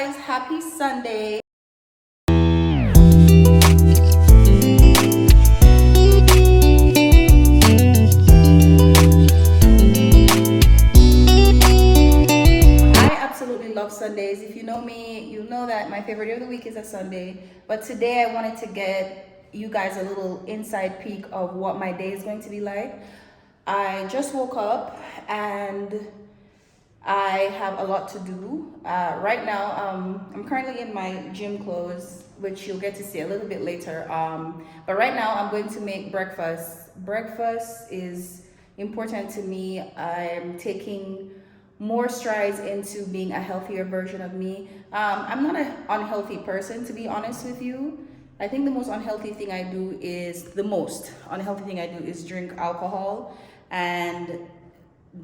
guys, happy Sunday. I absolutely love Sundays. If you know me, you know that my favorite day of the week is a Sunday. But today I wanted to get you guys a little inside peek of what my day is going to be like. I just woke up and I have a lot to do. Right now, I'm currently in my gym clothes, which you'll get to see a little bit later. But right now, I'm going to make breakfast. Breakfast is important to me. I'm taking more strides into being a healthier version of me. I'm not an unhealthy person, to be honest with you. I think the most unhealthy thing I do is drink alcohol, and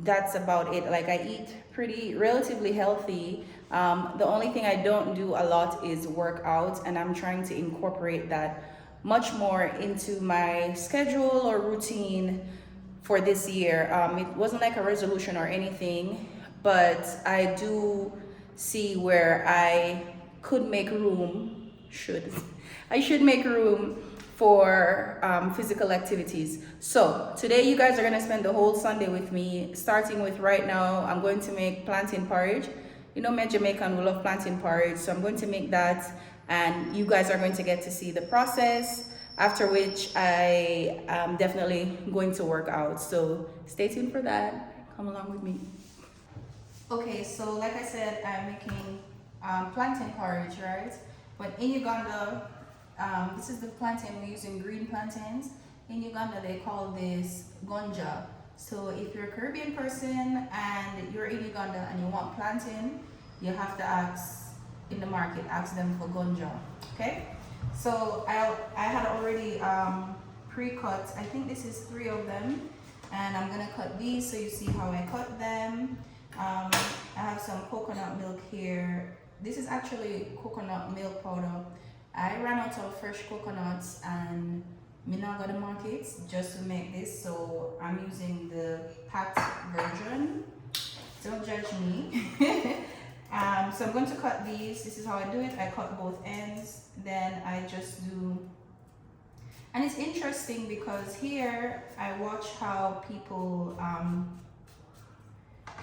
that's about it. Like, I eat pretty relatively healthy. The only thing I don't do a lot is work out, and I'm trying to incorporate that much more into my schedule or routine for this year. It wasn't like a resolution or anything, but I do see where I could make room, should make room for physical activities. So today you guys are gonna spend the whole Sunday with me, starting with right now. I'm going to make plantain porridge. You know me, Jamaican, we love plantain porridge, so I'm going to make that, and you guys are going to get to see the process, after which I am definitely going to work out. So stay tuned for that. Come along with me. Okay, so like I said, I'm making plantain porridge, right? But in Uganda, this is the plantain we're using, green plantains. In Uganda, they call this gonja. So if you're a Caribbean person and you're in Uganda and you want plantain, you have to ask in the market, ask them for gonja. Okay? So I had already pre-cut, I think this is 3 of them, and I'm gonna cut these so you see how I cut them. I have some coconut milk here. This is actually coconut milk powder. I ran out of fresh coconuts and me not got the markets just to make this, so I'm using the packed version. Don't judge me. So I'm going to cut these. This is how I do it. I cut both ends, then I just do. And it's interesting because here I watch how people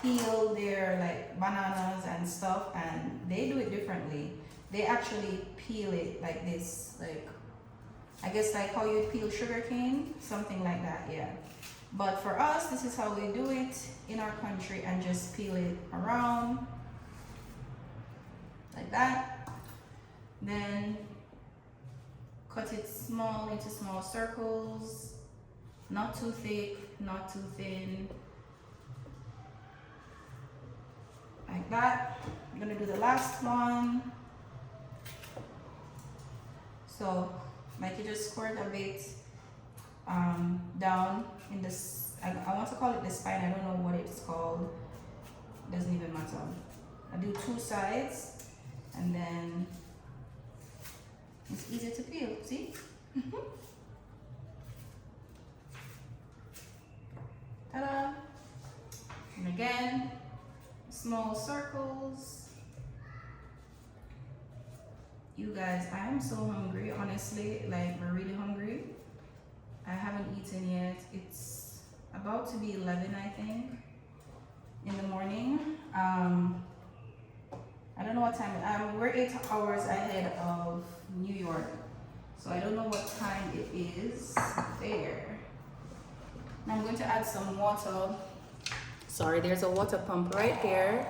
peel their like bananas and stuff, and they do it differently. They actually peel it like this, like I guess like how you peel sugar cane, something like that, yeah. But for us, this is how we do it in our country, and just peel it around like that. Then cut it small into small circles, not too thick, not too thin, like that. I'm gonna do the last one. So like you just squirt a bit down in this, I want to call it the spine, I don't know what it's called, it doesn't even matter. I do 2 sides, and then it's easy to peel, see? Ta-da! And again, small circles. You guys, I am so hungry, honestly, like we're really hungry. I haven't eaten yet. It's about to be 11, I think, in the morning. I don't know what time, we're 8 hours ahead of New York, so I don't know what time it is there. Now I'm going to add some water. Sorry, there's a water pump right here.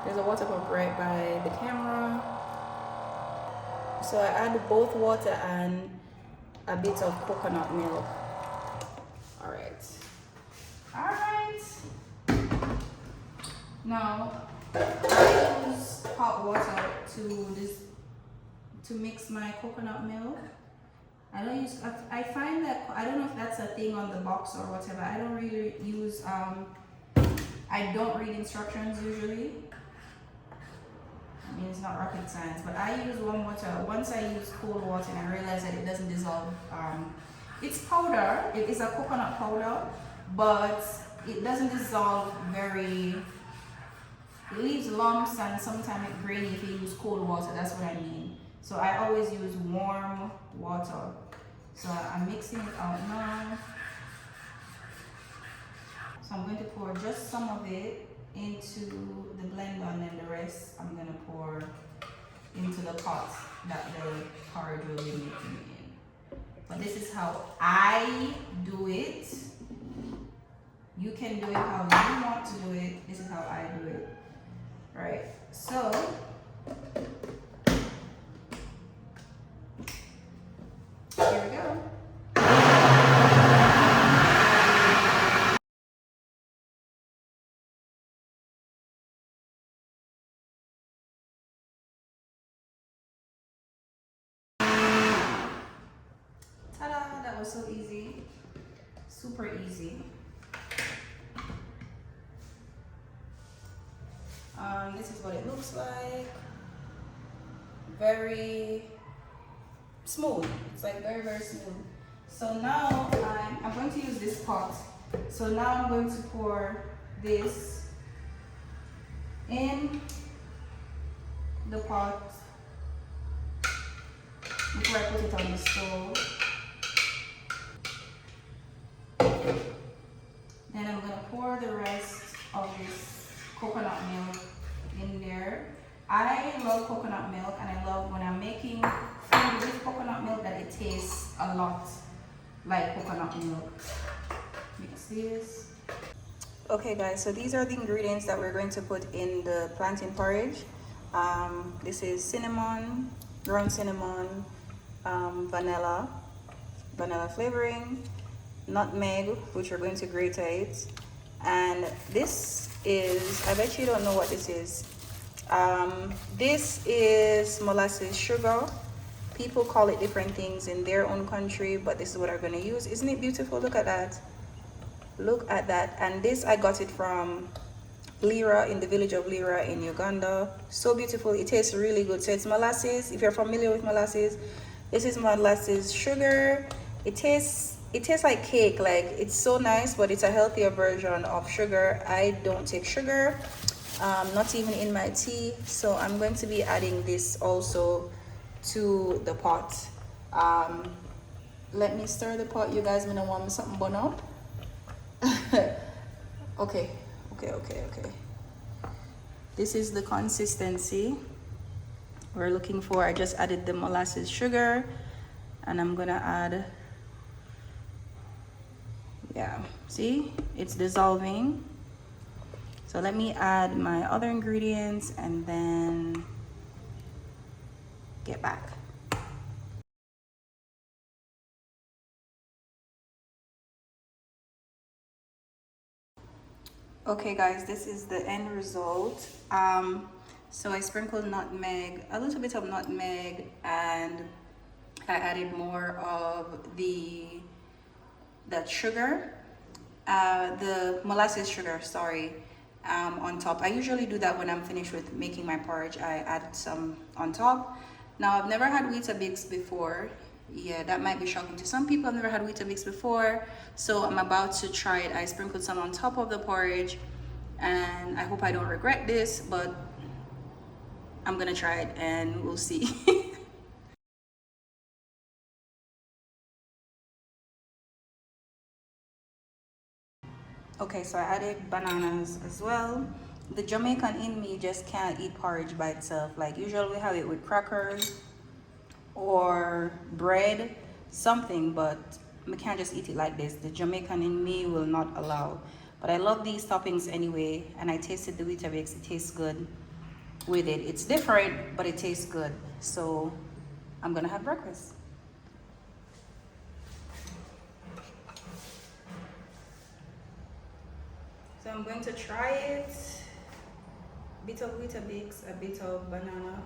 There's a water pump right by the camera. So I add both water and a bit of coconut milk. All right. Now I use hot water to mix my coconut milk. I find that, I don't know if that's a thing on the box or whatever. I don't really use, I don't read instructions usually. I mean, it's not rocket science, but I use warm water. Once I use cold water and I realize that it doesn't dissolve. It's powder, it is a coconut powder, but it doesn't dissolve very It leaves lumps and sometimes it's grainy if you use cold water. That's what I mean. So I always use warm water. So I'm mixing it out now. So I'm going to pour just some of it into the blender, and then the rest I'm going to pour into the pot that the porridge will be making in. But this is how I do it. You can do it how you want to do it. This is how I do it. Right. So here we go. Ta-da! That was so easy. Super easy. This is what it looks like. Very smooth. It's like very, very smooth. So now I'm going to use this pot. So now I'm going to pour this in the pot before I put it on the stove. Then I'm gonna pour the rest of this coconut milk in there. I love coconut milk, and I love when I'm making food with coconut milk that it tastes a lot like coconut milk. Mix this. Okay guys, so these are the ingredients that we're going to put in the plantain porridge. This is cinnamon, ground cinnamon, vanilla flavoring, nutmeg, which we're going to grate it, and this is, I bet you don't know what this is. This is molasses sugar. People call it different things in their own country, but this is what I'm going to use. Isn't it beautiful? Look at that. Look at that. And this, I got it from Lira, in the village of Lira in Uganda. So beautiful. It tastes really good. So it's molasses. If you're familiar with molasses, this is molasses sugar. It tastes like cake. Like, it's so nice, but it's a healthier version of sugar. I don't take sugar, not even in my tea. So I'm going to be adding this also to the pot. Let me stir the pot. You guys gonna want something burn up? Okay. This is the consistency we're looking for. I just added the molasses sugar, and I'm gonna add, yeah, see, it's dissolving. So let me add my other ingredients and then get back. Okay guys, this is the end result. So I sprinkled nutmeg, a little bit of nutmeg, and I added more of that sugar, the molasses sugar, sorry, on top. I usually do that when I'm finished with making my porridge. I add some on top. Now, I've never had Weetabix before. Yeah, that might be shocking to some people. I've never had Weetabix before, so I'm about to try it. I sprinkled some on top of the porridge, and I hope I don't regret this, but I'm gonna try it and we'll see. Okay, so I added bananas as well. The Jamaican in me just can't eat porridge by itself. Like, usually we have it with crackers or bread, something, but we can't just eat it like this. The Jamaican in me will not allow. But I love these toppings anyway, and I tasted the Weetabix. It tastes good with it. It's different, but it tastes good. So I'm gonna have breakfast. So I'm going to try it. A bit of Weetabix, a bit of banana.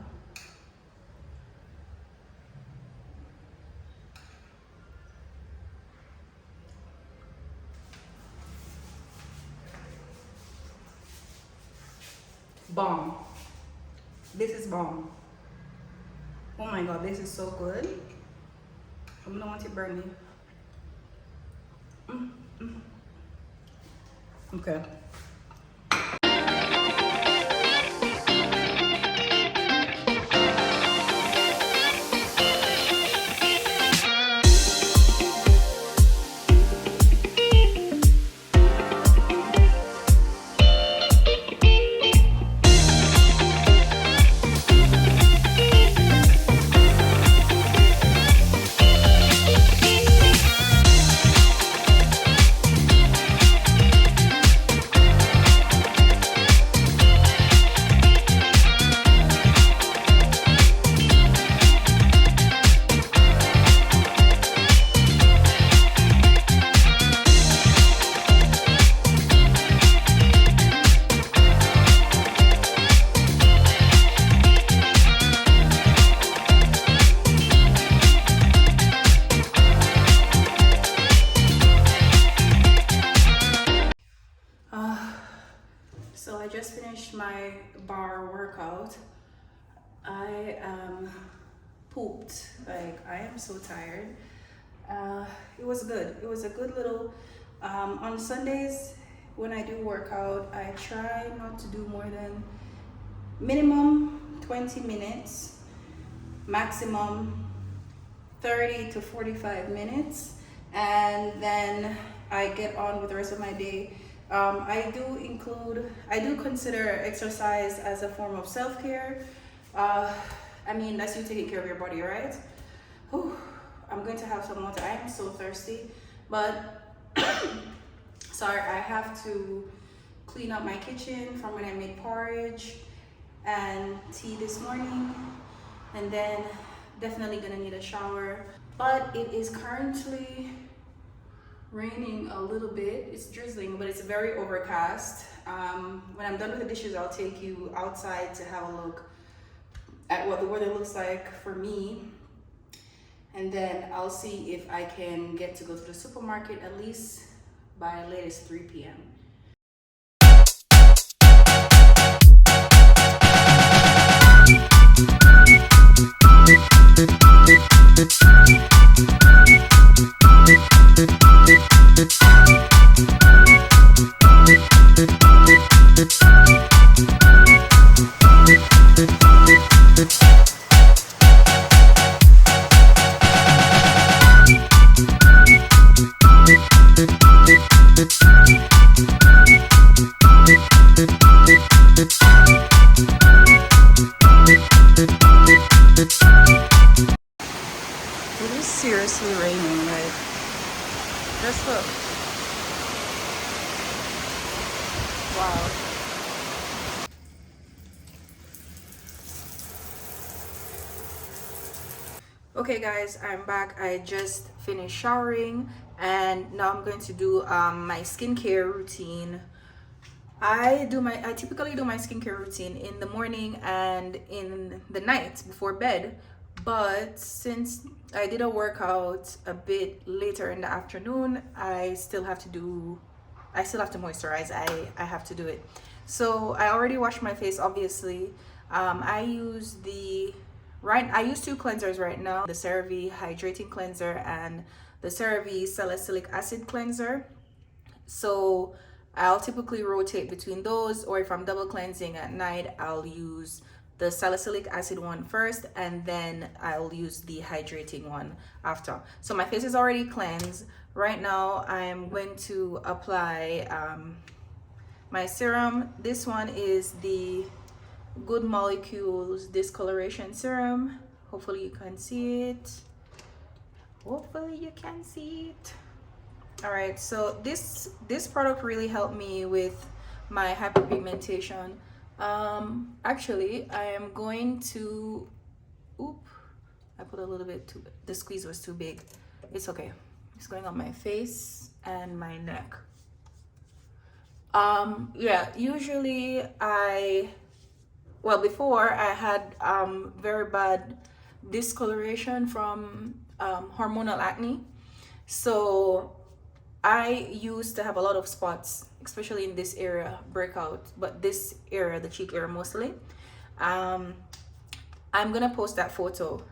Bomb. This is bomb. Oh my god, this is so good. I don't want it burn me. Okay. hour workout. I am pooped. Like, I am so tired. It was good. It was a good little, on Sundays when I do workout, I try not to do more than minimum 20 minutes, maximum 30 to 45 minutes, and then I get on with the rest of my day. I do consider exercise as a form of self-care. I mean, that's you taking care of your body, right? Whew, I'm going to have some water. I am so thirsty, but sorry, I have to clean up my kitchen from when I made porridge and tea this morning, and then definitely gonna need a shower. But it is currently raining a little bit. It's drizzling, but it's very overcast. When I'm done with the dishes, I'll take you outside to have a look at what the weather looks like for me, and then I'll see if I can get to go to the supermarket at least by latest 3 p.m. It is seriously raining, like, just look. Wow. Okay guys, I'm back. I just finished showering and now I'm going to do my skincare routine. I typically do my skincare routine in the morning and in the night before bed, but since I did a workout a bit later in the afternoon, I still have to moisturize. I have to do it. So I already washed my face, obviously. I use two cleansers right now, the CeraVe hydrating cleanser and the CeraVe salicylic acid cleanser. So I'll typically rotate between those, or if I'm double cleansing at night, I'll use the salicylic acid one first and then I'll use the hydrating one after. So my face is already cleansed. Right now I'm going to apply my serum. This one is the Good Molecules Discoloration Serum. Hopefully you can see it. All right, so this product really helped me with my hyperpigmentation. Actually, I am going to, I put a little bit too, the squeeze was too big. It's okay. It's going on my face and my neck. Yeah, usually before I had very bad discoloration from hormonal acne. So I used to have a lot of spots, especially in this area, breakout, but this area, the cheek area mostly. I'm gonna post that photo.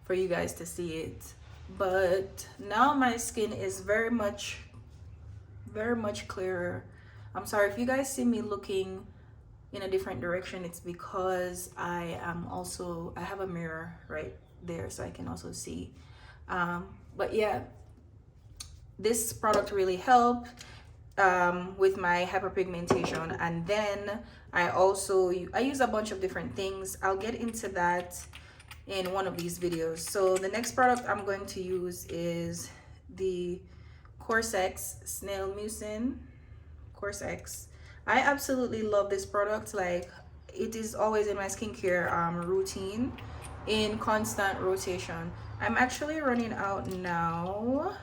For you guys to see it. But now my skin is very much clearer. I'm sorry if you guys see me looking in a different direction. It's because I have a mirror right there so I can also see. But yeah, this product really helped with my hyperpigmentation. And then I use a bunch of different things. I'll get into that in one of these videos. So the next product I'm going to use is the Corsex Snail Mucin. Corsex. I absolutely love this product. Like, it is always in my skincare routine in constant rotation. I'm actually running out now,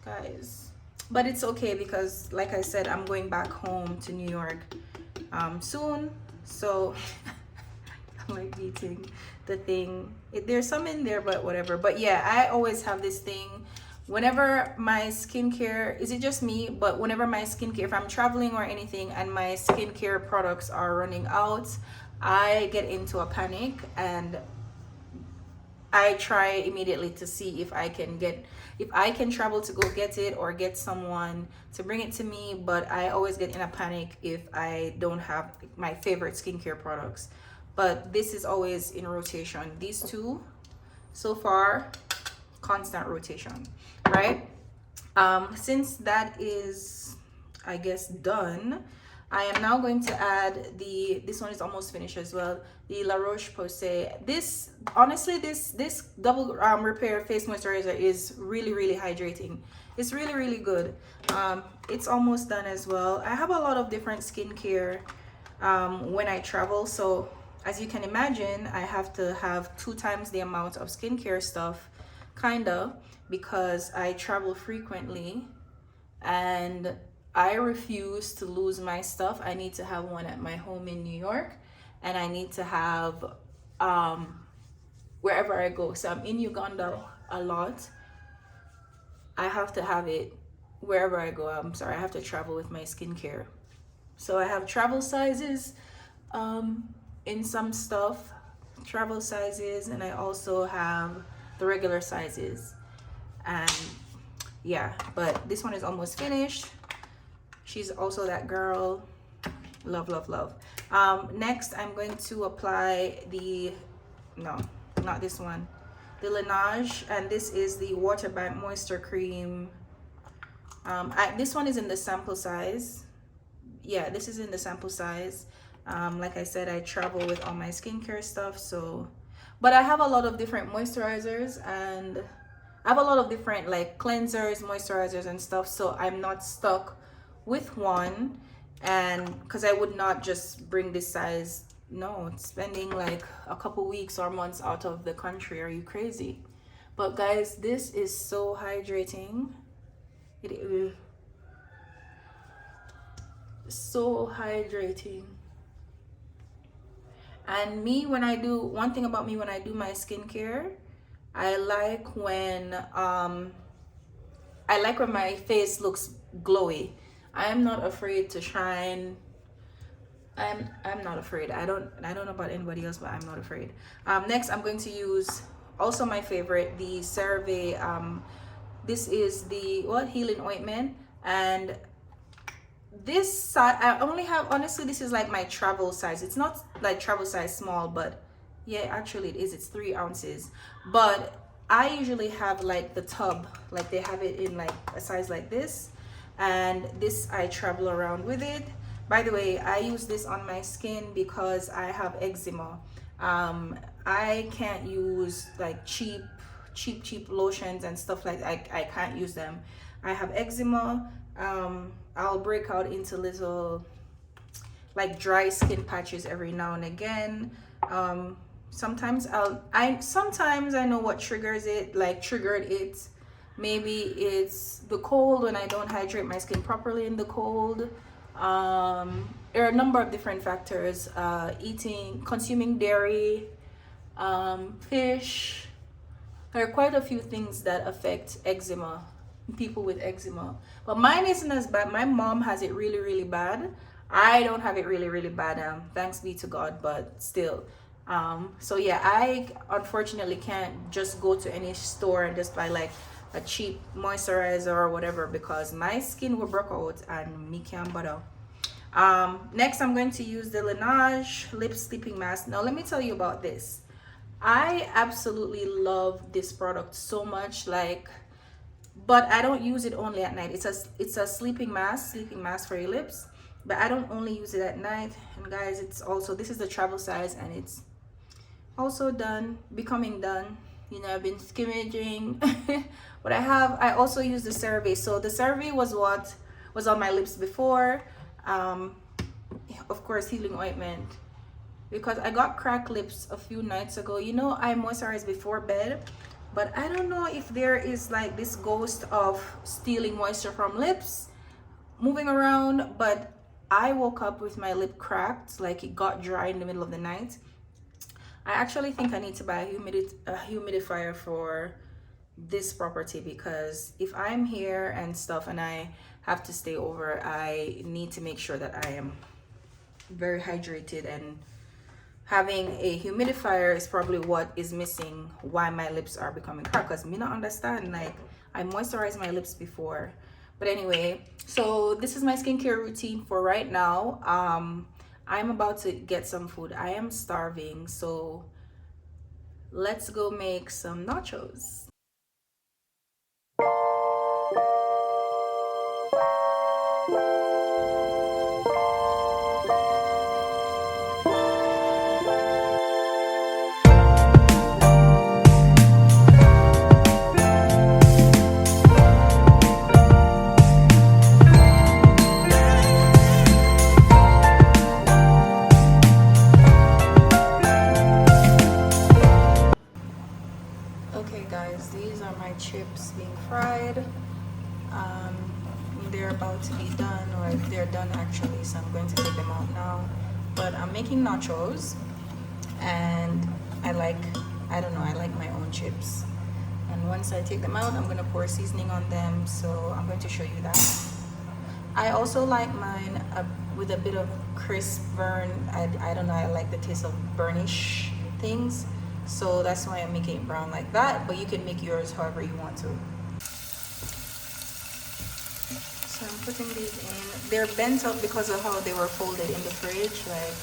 guys, but it's okay because, like I said, I'm going back home to New York soon. So I'm like beating the thing. There's some in there, but whatever. But yeah, I always have this thing whenever my skincare, is it just me, but whenever my skincare, if I'm traveling or anything and my skincare products are running out, I get into a panic and I try immediately to see if I can travel to go get it or get someone to bring it to me. But I always get in a panic if I don't have my favorite skincare products. But this is always in rotation. These two so far, constant rotation, right? Since that is, I guess, done, I am now going to add this one is almost finished as well, the La Roche-Posay. This, honestly, this double repair face moisturizer is really, really hydrating. It's really, really good. It's almost done as well. I have a lot of different skincare when I travel, so as you can imagine, I have to have 2 times the amount of skincare stuff, kinda, because I travel frequently and I refuse to lose my stuff. I need to have one at my home in New York, and I need to have wherever I go. So I'm in Uganda a lot. I have to have it wherever I go. I'm sorry, I have to travel with my skincare. So I have travel sizes in some stuff, travel sizes, and I also have the regular sizes. And yeah, but this one is almost finished. She's also that girl. Love, love, love. Next, I'm going to apply no, not this one, the Laneige, and this is the Water Bank Moisture Cream. This one is in the sample size. Yeah, this is in the sample size. Like I said, I travel with all my skincare stuff, so, but I have a lot of different moisturizers, and I have a lot of different like cleansers, moisturizers and stuff, so I'm not stuck with one. And because I would not just bring this size, no, it's spending like a couple weeks or months out of the country. Are you crazy? But guys, this is so hydrating. It is so hydrating. And me, when I do, one thing about me when I do my skincare, I like when my face looks glowy. I am not afraid to shine. I'm not afraid. I don't know about anybody else, but I'm not afraid. Next, I'm going to use also my favorite, the CeraVe. This is the healing ointment, and this size I only have, honestly, this is like my travel size. It's not like travel size small, but yeah, actually it is. It's 3 ounces, but I usually have like the tub, like they have it in like a size like this, and this I travel around with it. By the way, I use this on my skin because I have eczema. I can't use like cheap lotions and stuff like that. I can't use them. I have eczema. I'll break out into little like dry skin patches every now and again. Sometimes I know what triggers it, like triggered it. Maybe it's the cold, when I don't hydrate my skin properly in the cold. There are a number of different factors. Consuming dairy, fish. There are quite a few things that affect eczema, people with eczema. But mine isn't as bad. My mom has it really, really bad. I don't have it really, really bad. Thanks be to God, but still. So yeah, I unfortunately can't just go to any store and just buy like a cheap moisturizer or whatever, because my skin will break out and me can't bother. Next, I'm going to use the Laneige lip sleeping mask. Now let me tell you about this. I absolutely love this product so much, like, but I don't use it only at night. It's a sleeping mask for your lips, but I don't only use it at night. And guys, it's also, this is the travel size, and it's also becoming done. You know, I've been skimmaging. But I also use the CeraVe. So the CeraVe was what was on my lips before. Of course, healing ointment, because I got cracked lips a few nights ago. You know, I moisturize before bed, but I don't know if there is like this ghost of stealing moisture from lips moving around, but I woke up with my lip cracked, like it got dry in the middle of the night. I actually think I need to buy a humidifier for this property, because if I'm here and stuff and I have to stay over, I need to make sure that I am very hydrated, and having a humidifier is probably what is missing why my lips are becoming cracked, because me not understand, like I moisturized my lips before. But anyway, so this is my skincare routine for right now. I'm about to get some food. I am starving, so let's go make some nachos. Okay guys, these are my chips being fried. um, they're about to be done, or they're done actually, so I'm going to take them out now. But I'm making nachos, and I like, I don't know, I like my own chips. And once I take them out, I'm gonna pour seasoning on them, so I'm going to show you that. I also like mine with a bit of crisp burn. I don't know, I like the taste of burnish things, so that's why I'm making it brown like that, but you can make yours however you want to. So I'm putting these in. They're bent up because of how they were folded in the fridge. Like,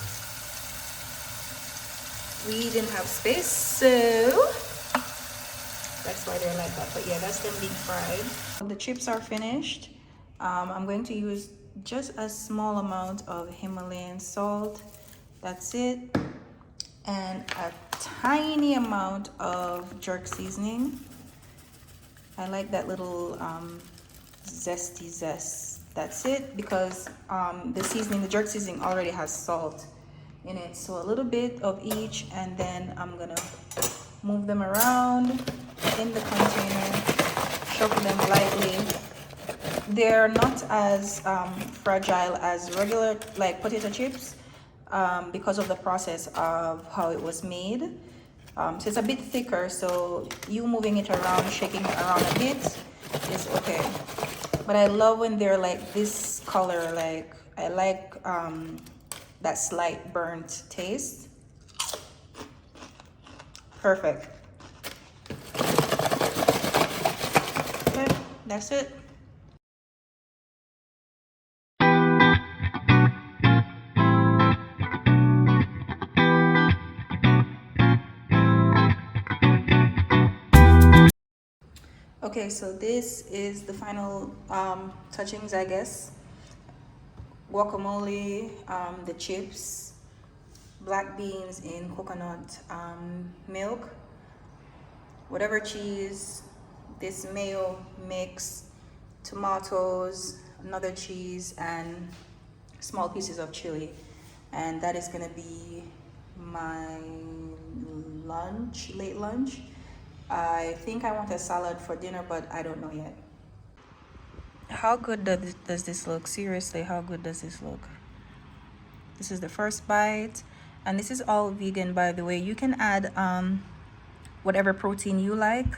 we didn't have space, so that's why they're like that. But yeah, that's them being fried. The chips are finished. I'm going to use just a small amount of Himalayan salt. That's it. And a tiny amount of jerk seasoning. I like that little zesty zest. That's it, because the seasoning, the jerk seasoning already has salt in it. So a little bit of each, and then I'm gonna move them around in the container, shuffle them lightly. They're not as fragile as regular like potato chips, because of the process of how it was made. So it's a bit thicker, so you moving it around, shaking it around a bit is okay. But I love when they're like this color. Like, I like that slight burnt taste. Perfect. Okay, that's it. Okay, so this is the final touchings, I guess. Guacamole, the chips, black beans in coconut milk, whatever cheese, this mayo mix, tomatoes, another cheese, and small pieces of chili. And that is gonna be my lunch, late lunch. I think I want a salad for dinner, but I don't know yet. How good does this look? Seriously, how good does this look? This is the first bite, and this is all vegan, by the way. You can add whatever protein you like,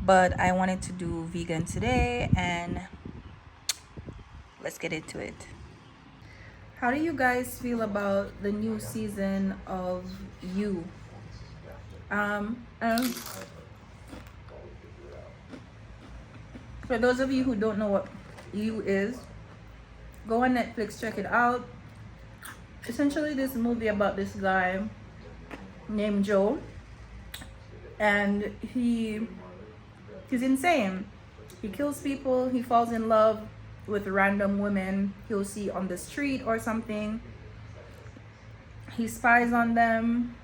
but I wanted to do vegan today, and let's get into it. How do you guys feel about the new season of You? And for those of you who don't know what You is, go on Netflix, check it out. Essentially, this movie about this guy named Joe, and he's insane. He kills people. He falls in love with random women he'll see on the street or something. He spies on them,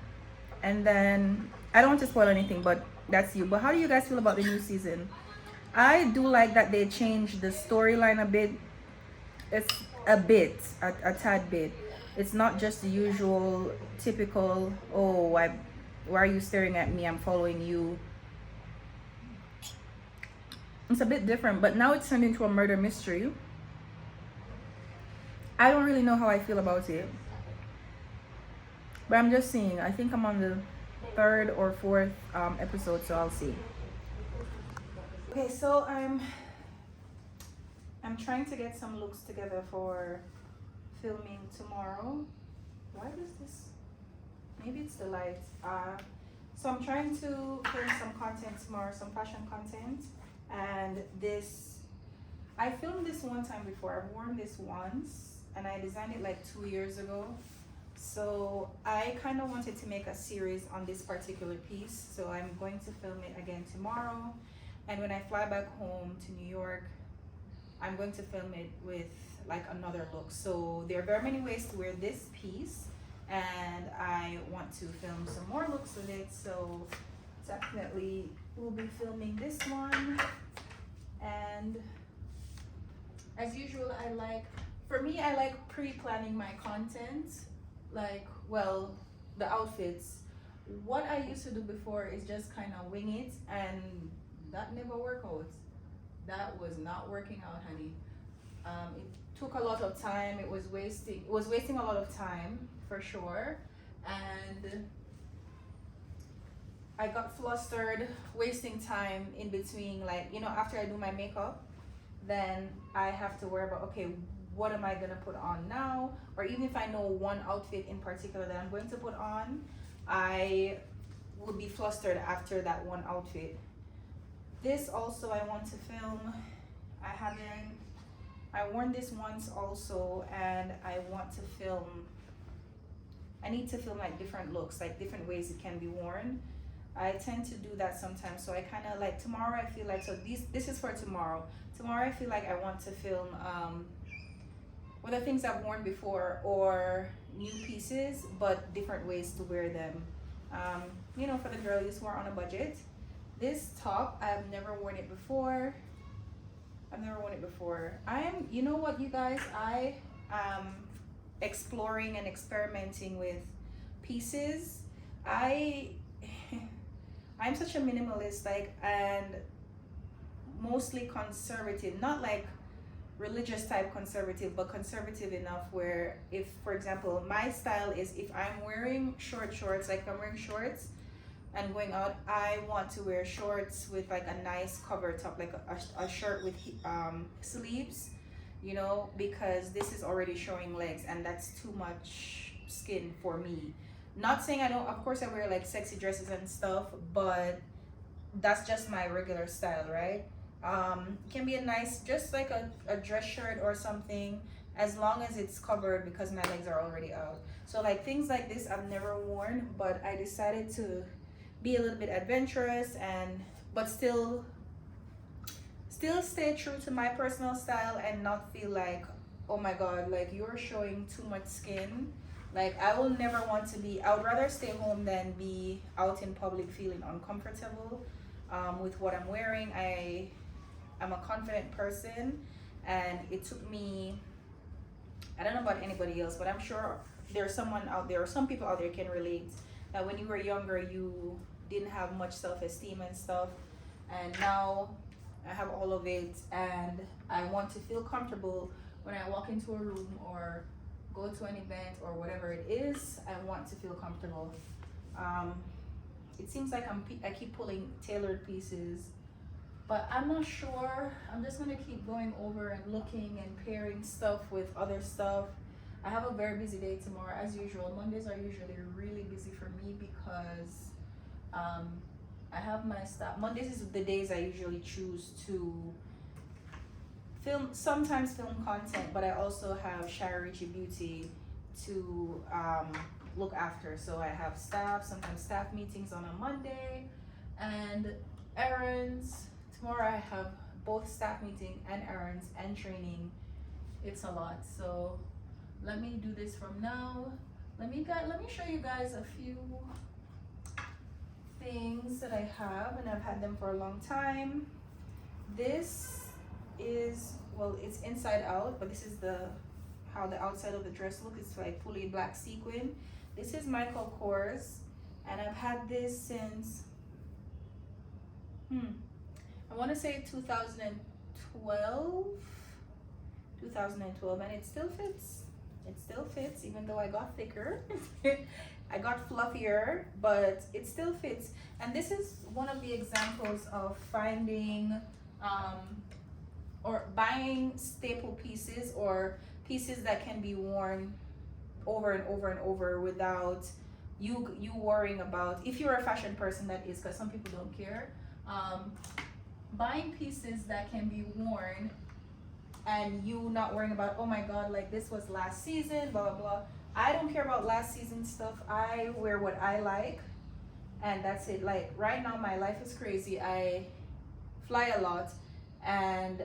and then I don't want to spoil anything, but that's You. But how do you guys feel about the new season? I do like that they changed the storyline a bit. It's a tad bit. It's not just the usual typical, oh, why are you staring at me? I'm following you. It's a bit different, but now it's turned into a murder mystery. I don't really know how I feel about it, but I'm just seeing. I think I'm on the third or fourth episode, so I'll see. Okay, so I'm trying to get some looks together for filming tomorrow. Why does this? Maybe it's the light. So I'm trying to film some content tomorrow, some fashion content, and this. I filmed this one time before. I've worn this once, and I designed it like 2 years ago. So I kind of wanted to make a series on this particular piece. So I'm going to film it again tomorrow, and when I fly back home to New York, I'm going to film it with like another look. So there are very many ways to wear this piece, and I want to film some more looks with it. So definitely we'll be filming this one. And as usual, I like pre-planning my content, like, well, the outfits. What I used to do before is just kind of wing it, and that never worked out. That was not working out, honey. It took a lot of time. It was wasting a lot of time for sure, and I got flustered, wasting time in between. Like, after I do my makeup, then I have to worry about, okay, what am I gonna put on now? Or even if I know one outfit in particular that I'm going to put on, I would be flustered after that one outfit. This also I want to film. I worn this once also, and I need to film like different looks, like different ways it can be worn. I tend to do that sometimes. So I kind of like tomorrow, I feel like, so this is for tomorrow. Tomorrow I feel like I want to film whether things I've worn before or new pieces, but different ways to wear them. For the girlies who are on a budget. This top, I've never worn it before. You know what, you guys, I am exploring and experimenting with pieces. I'm such a minimalist, like, and mostly conservative, not like religious type conservative, but conservative enough where, if, for example, my style is, if I'm wearing shorts, like if I'm wearing shorts and going out, I want to wear shorts with like a nice cover top, like a shirt with sleeves, because this is already showing legs, and that's too much skin for me. Not saying I don't, of course I wear like sexy dresses and stuff, but that's just my regular style, right? It can be a nice, just like a dress shirt or something, as long as it's covered, because my legs are already out. So like things like this I've never worn, but I decided to be a little bit adventurous, but still stay true to my personal style, and not feel like, oh my god, like you're showing too much skin. Like, I will never want to be, I would rather stay home than be out in public feeling uncomfortable with what I'm wearing. I'm a confident person, and it took me, I don't know about anybody else, but I'm sure there's someone out there, or some people out there can relate, that when you were younger, you didn't have much self-esteem and stuff, and now I have all of it, and I want to feel comfortable when I walk into a room or go to an event or whatever it is. I want to feel comfortable. It seems like I keep pulling tailored pieces, but I'm not sure. I'm just gonna keep going over and looking and pairing stuff with other stuff. I have a very busy day tomorrow, as usual. Mondays are usually really busy for me because I have my staff. Mondays is the days I usually choose to sometimes film content, but I also have Shara Richie Beauty to look after. So I have sometimes staff meetings on a Monday, and errands. Tomorrow I have both staff meeting and errands and training. It's a lot. So let me do this from now. Let me show you guys a few things that I have, and I've had them for a long time. This is, well, it's inside out, but this is how the outside of the dress looks. It's like fully black sequin. This is Michael Kors, and I've had this since I want to say 2012, and it still fits, even though I got thicker. I got fluffier, but it still fits. And this is one of the examples of finding um, or buying staple pieces or pieces that can be worn over and over and over without you worrying about, if you're a fashion person, that is, because some people don't care. um, Buying pieces that can be worn and you not worrying about, oh my god, like this was last season, blah blah blah. I don't care about last season stuff. I wear what I like, and that's it. Like right now my life is crazy. I fly a lot, and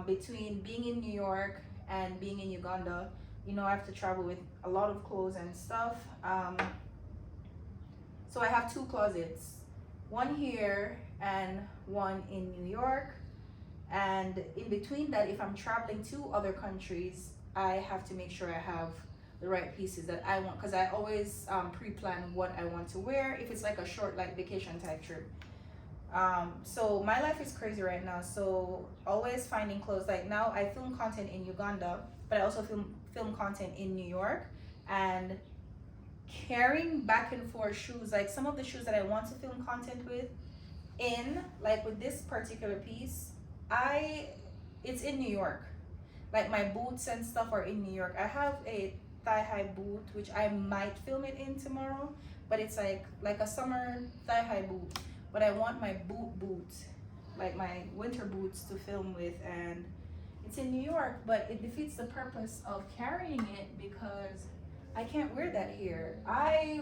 between being in New York and being in Uganda, you know, I have to travel with a lot of clothes and stuff. So I have two closets, one here and one in New York. And in between that, if I'm traveling to other countries, I have to make sure I have the right pieces that I want, because I always pre-plan what I want to wear if it's like a short, like vacation type trip. So my life is crazy right now, so always finding clothes. Like now I film content in Uganda, but I also film content in New York, and carrying back and forth shoes, like some of the shoes that I want to film content with, in like with this particular piece, it's in New York. Like my boots and stuff are in New York. I have a thigh-high boot which I might film it in tomorrow, but it's like a summer thigh-high boot. But I want my boot, like my winter boots, to film with, and it's in New York, but it defeats the purpose of carrying it because I can't wear that here. I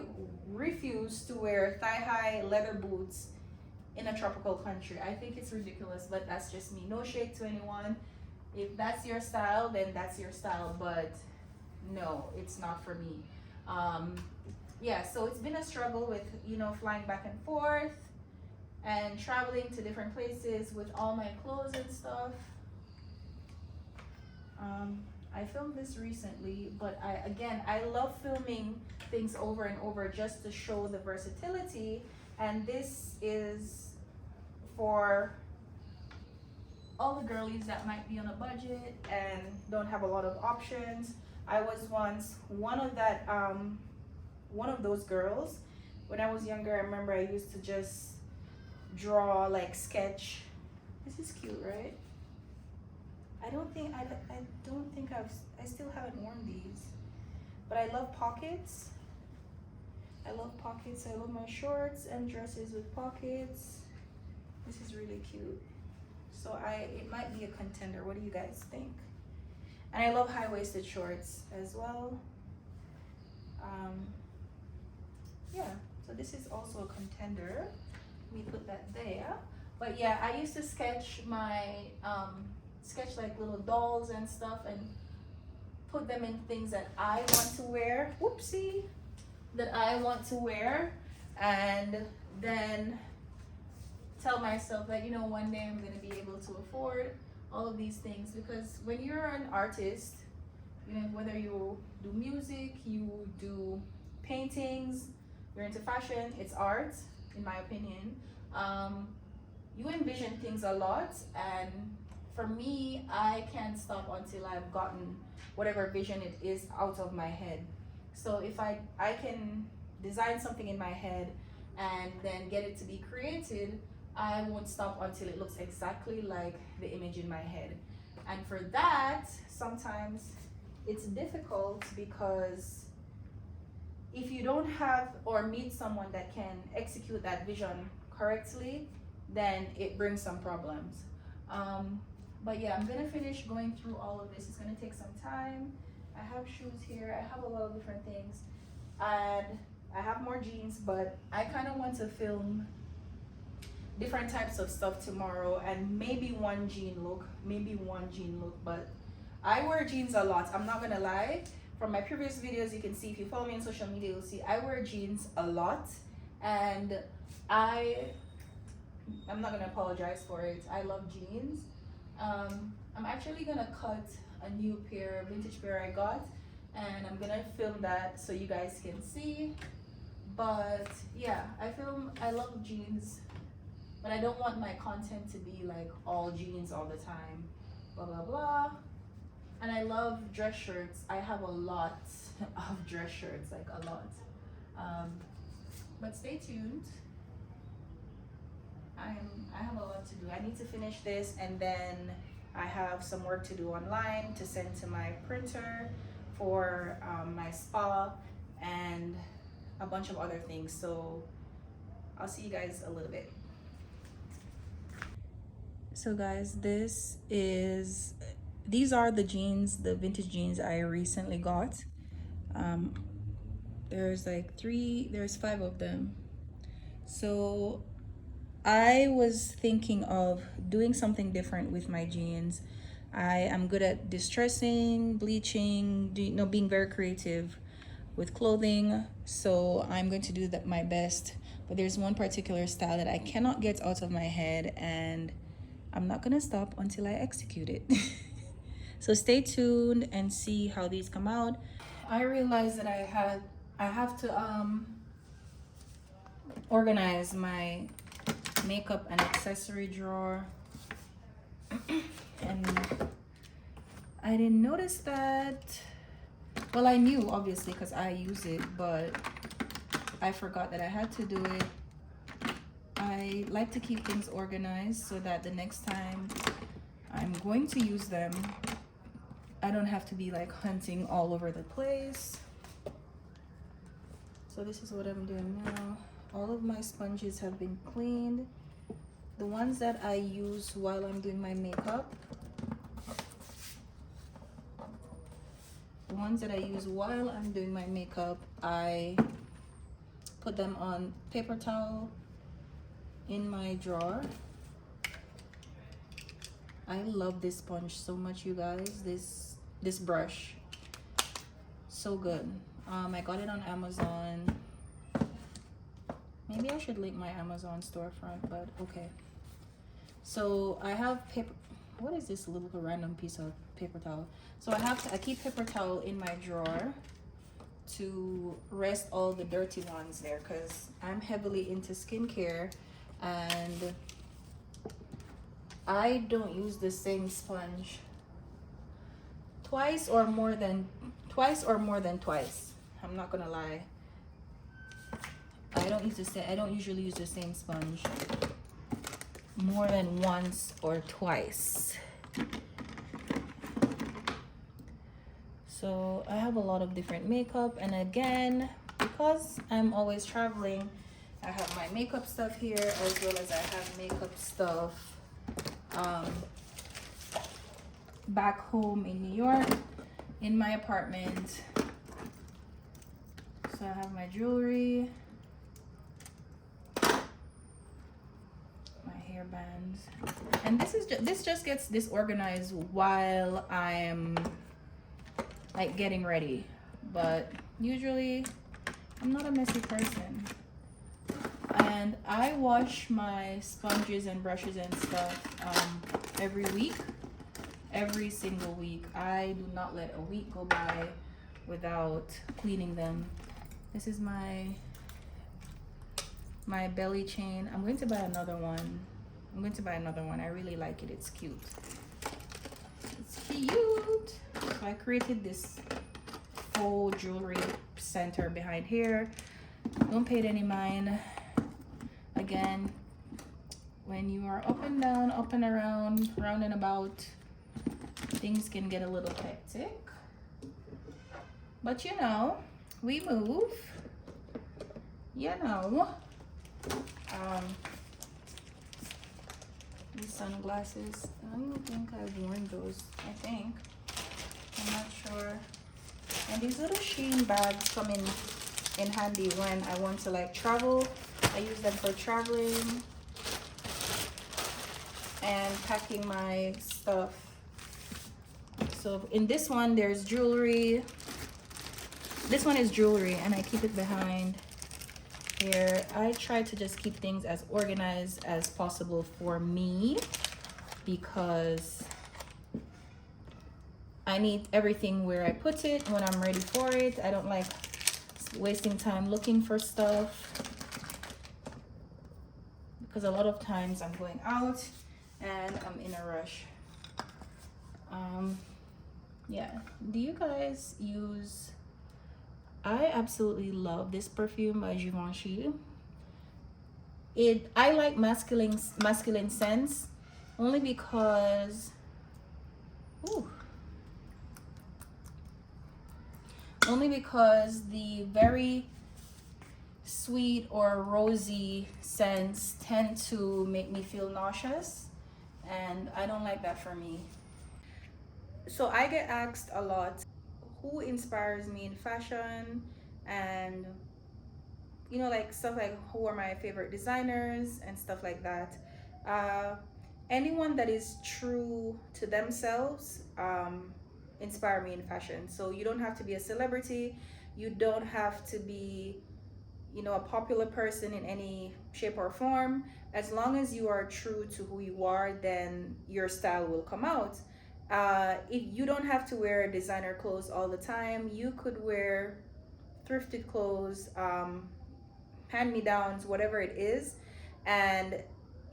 refuse to wear thigh-high leather boots in a tropical country. I think it's ridiculous, but that's just me. No shade to anyone. If that's your style, then that's your style, but no, it's not for me. Yeah, so it's been a struggle with, you know, flying back and forth and traveling to different places with all my clothes and stuff. I filmed this recently, but I love filming things over and over just to show the versatility. And this is for all the girlies that might be on a budget and don't have a lot of options. I was once one of those girls. When I was younger, I remember I used to just draw, like sketch. This is cute, right? I don't think I still haven't worn these, but I love pockets. I love my shorts and dresses with pockets. This is really cute. So it might be a contender. What do you guys think? And I love high-waisted shorts as well. Yeah, so this is also a contender. Let me put that there. But yeah, I used to sketch like little dolls and stuff and put them in things that I want to wear. Whoopsie. That I want to wear, and then tell myself that, you know, one day I'm going to be able to afford all of these things. Because when you're an artist, you know, whether you do music, you do paintings, you're into fashion, it's art, in my opinion. You envision things a lot, and for me, I can't stop until I've gotten whatever vision it is out of my head. So if I can design something in my head and then get it to be created, I won't stop until it looks exactly like the image in my head. And for that, sometimes it's difficult, because if you don't have or meet someone that can execute that vision correctly, then it brings some problems. But yeah, I'm gonna finish going through all of this. It's gonna take some time. I have shoes here, I have a lot of different things, and I have more jeans, but I kind of want to film different types of stuff tomorrow, and maybe one jean look, but I wear jeans a lot, I'm not gonna lie. From my previous videos, you can see, if you follow me on social media, you'll see I wear jeans a lot, and I'm not gonna apologize for it. I love jeans. I'm actually gonna cut a new vintage pair I got, and I'm gonna film that so you guys can see. But yeah, I love jeans, but I don't want my content to be like all jeans all the time, blah blah blah. And I love dress shirts. I have a lot of dress shirts, like a lot. But stay tuned. I have a lot to do. I need to finish this, and then I have some work to do online to send to my printer for my spa and a bunch of other things. So I'll see you guys a little bit. So guys, these are the jeans, the vintage jeans I recently got. Um, there's five of them. So I was thinking of doing something different with my jeans. I am good at distressing, bleaching, being very creative with clothing. So I'm going to do that my best. But there's one particular style that I cannot get out of my head, and I'm not gonna stop until I execute it. So stay tuned and see how these come out. I realized that I have to organize my makeup and accessory drawer, and I didn't notice that. Well, I knew obviously because I use it, but I forgot that I had to do it. I like to keep things organized so that the next time I'm going to use them, I don't have to be like hunting all over the place. So this is what I'm doing now. All of my sponges have been cleaned. The ones that I use while I'm doing my makeup, I put them on paper towel in my drawer. I love this sponge so much, you guys. This brush, so good. I got it on Amazon. Maybe I should link my Amazon storefront, but okay. So I have paper. What is this little random piece of paper towel? So I keep paper towel in my drawer to rest all the dirty ones there, because I'm heavily into skincare and I don't use the same sponge twice or more than twice. I'm not gonna lie. I don't usually use the same sponge more than once or twice. So I have a lot of different makeup, and again, because I'm always traveling, I have my makeup stuff here, as well as I have makeup stuff back home in New York in my apartment. So I have my jewelry, my hair bands, and this just gets disorganized while I'm like getting ready. But usually I'm not a messy person, and I wash my sponges and brushes and stuff every single week. I do not let a week go by without cleaning them. This is my belly chain. I'm going to buy another one. I really like it. It's cute. So I created this full jewelry center behind here. Don't pay it any mind. Again, when you are up and down, up and around, round and about, things can get a little hectic. But you know, we move. You know. These sunglasses, I don't think I've worn those. I'm not sure. And these little Shein bags come in handy when I want to like travel. I use them for traveling and packing my stuff. So in this one, there's jewelry. This one is jewelry, and I keep it behind here. I try to just keep things as organized as possible for me, because I need everything where I put it when I'm ready for it. I don't like wasting time looking for stuff, because a lot of times I'm going out and I'm in a rush. Yeah, do you guys use, I absolutely love this perfume by Givenchy. It I like masculine scents only because ooh, only because the very sweet or rosy scents tend to make me feel nauseous, and I don't like that for me. So I get asked a lot who inspires me in fashion, and like stuff like who are my favorite designers and stuff like that. uh, Anyone that is true to themselves inspire me in fashion. So you don't have to be a celebrity, you don't have to be a popular person in any shape or form. As long as you are true to who you are, then your style will come out. If you don't have to wear designer clothes all the time, you could wear thrifted clothes, hand me downs, whatever it is, and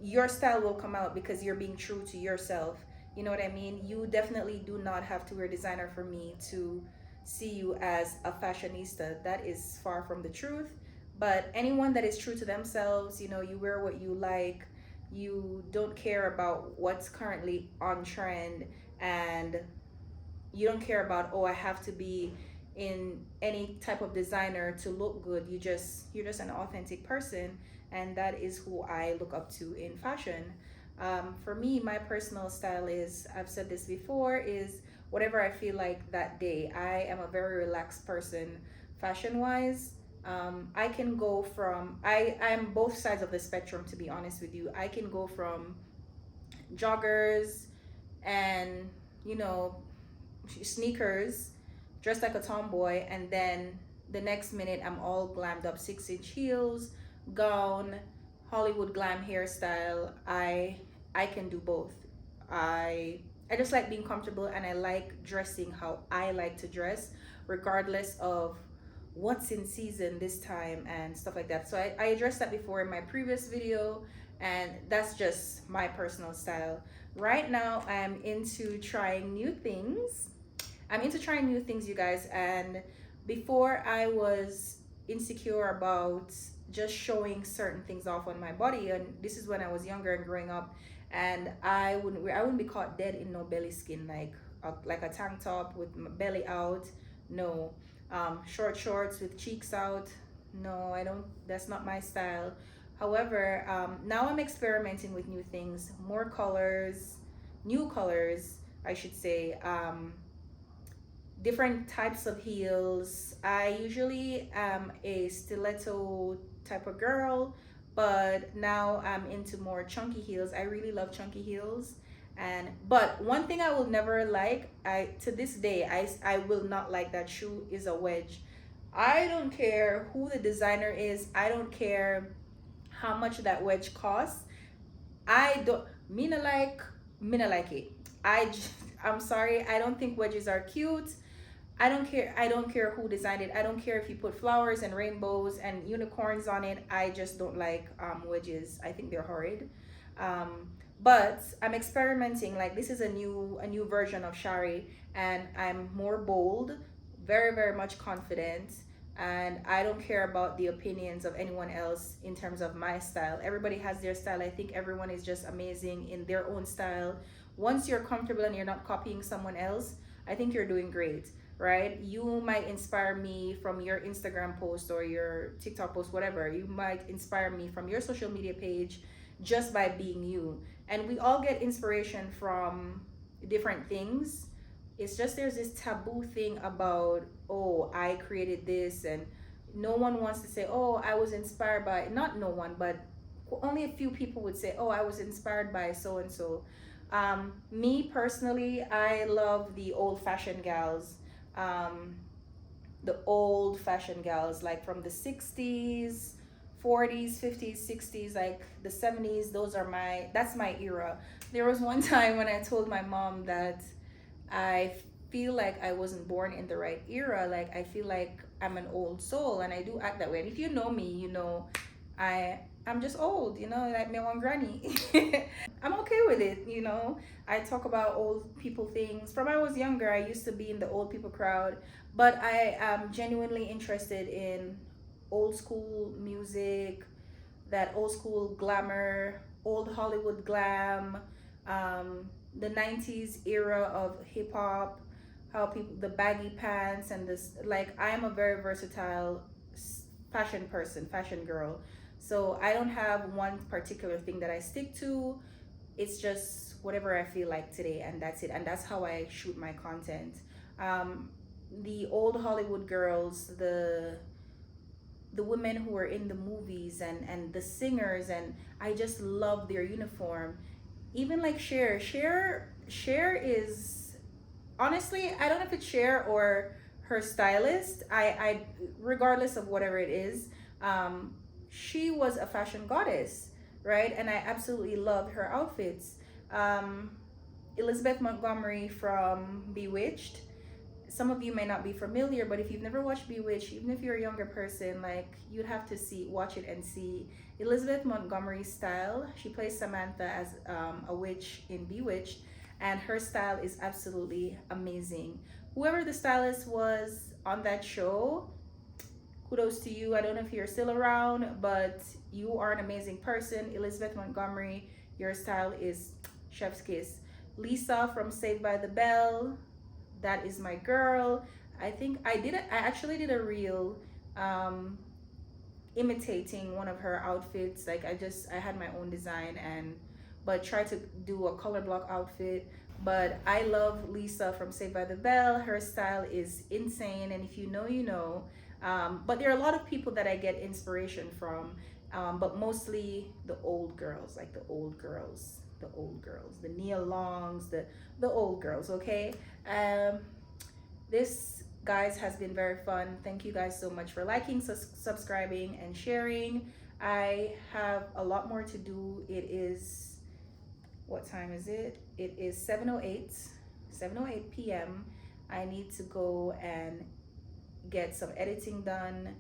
your style will come out because you're being true to yourself. You know what I mean? You definitely do not have to wear designer for me to see you as a fashionista. That is far from the truth. But anyone that is true to themselves, you wear what you like, you don't care about what's currently on trend, and you don't care about, oh, I have to be in any type of designer to look good. You're just an authentic person, and that is who I look up to in fashion. For me, my personal style is, I've said this before, is whatever I feel like that day. I am a very relaxed person fashion wise. I can go from, I'm both sides of the spectrum, to be honest with you. I can go from joggers and you know sneakers, dressed like a tomboy, and then the next minute I'm all glammed up, 6-inch heels, gown, Hollywood glam hairstyle. I can do both. I I just like being comfortable, and I like dressing how I like to dress, regardless of what's in season this time and stuff like that. So I addressed that before in my previous video, and that's just my personal style. Right now I'm into trying new things. You guys. And before, I was insecure about just showing certain things off on my body. And this is when I was younger and growing up. And I wouldn't be caught dead in no belly skin, like a tank top with my belly out. No. Short shorts with cheeks out. No, I don't. That's not my style. However, now I'm experimenting with new things, more colors, new colors, I should say. Different types of heels. I usually am a stiletto type of girl, but now I'm into more chunky heels. I really love chunky heels. And but one thing I will never like, I to this day, I will not like that shoe, is a wedge. I don't care who the designer is. I don't care how much that wedge costs. I don't Mina like it. I'm sorry. I don't think wedges are cute. I don't care who designed it. I don't care if you put flowers and rainbows and unicorns on it. I just don't like wedges. I think they're horrid. um, but I'm experimenting. Like, this is a new version of Shari, and I'm more bold, very very much confident, and I don't care about the opinions of anyone else in terms of my style. Everybody has their style. I think everyone is just amazing in their own style. Once you're comfortable and you're not copying someone else, I think you're doing great, right? You might inspire me from your Instagram post or your TikTok post, whatever. You might inspire me from your social media page, just by being you. And we all get inspiration from different things. It's just there's this taboo thing about, oh, I created this, and no one wants to say, oh, I was inspired by, not no one, but only a few people would say, oh, I was inspired by so and so. Me personally, I love the old fashioned gals. Um, the old fashioned gals, like from the 60s, 40s, 50s, 60s, like the 70s. That's my era. There was one time when I told my mom that I feel like I wasn't born in the right era. Like, I feel like I'm an old soul, and I do act that way. And if you know me, I'm just old, like my one granny. I'm okay with it. I talk about old people things. From I was younger, I used to be in the old people crowd, but I am genuinely interested in old school music, that old school glamour, old Hollywood glam, the 90s era of hip hop, how people, the baggy pants and this, like, I am a very versatile fashion person, fashion girl. So I don't have one particular thing that I stick to. It's just whatever I feel like today, and that's it. And that's how I shoot my content. Um, the old Hollywood girls, the women who were in the movies, and the singers, and I just love their uniform. Even like Cher is, honestly, I don't know if it's Cher or her stylist. I regardless of whatever it is, um, she was a fashion goddess, right? And I absolutely loved her outfits. Um, Elizabeth Montgomery from Bewitched, some of you may not be familiar, but if you've never watched Bewitched, even if you're a younger person, like, you'd have to watch it and see Elizabeth Montgomery's style. She plays Samantha as a witch in Bewitched, and her style is absolutely amazing. Whoever the stylist was on that show, kudos to you. I don't know if you're still around, but you are an amazing person. Elizabeth Montgomery, your style is chef's kiss. Lisa from Saved by the Bell, that is my girl. I think I actually did a reel um imitating one of her outfits. Like, I had my own design, and but tried to do a color block outfit. But I love Lisa from Saved by the Bell. Her style is insane, and if you know, you know. But there are a lot of people that I get inspiration from, but mostly the old girls, like the Nia Longs, the old girls. Okay. This, guys, has been very fun. Thank you guys so much for liking, subscribing, and sharing. I have a lot more to do. It is, what time is it? It is 7:08 p.m. I need to go and get some editing done,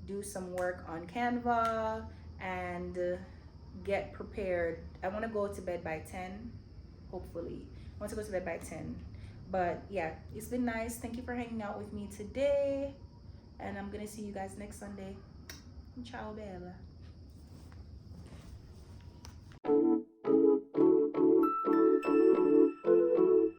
do some work on Canva, and get prepared. I want to go to bed by 10, hopefully. I want to go to bed by 10. But yeah, it's been nice. Thank you for hanging out with me today. And I'm going to see you guys next Sunday. Ciao, Bella.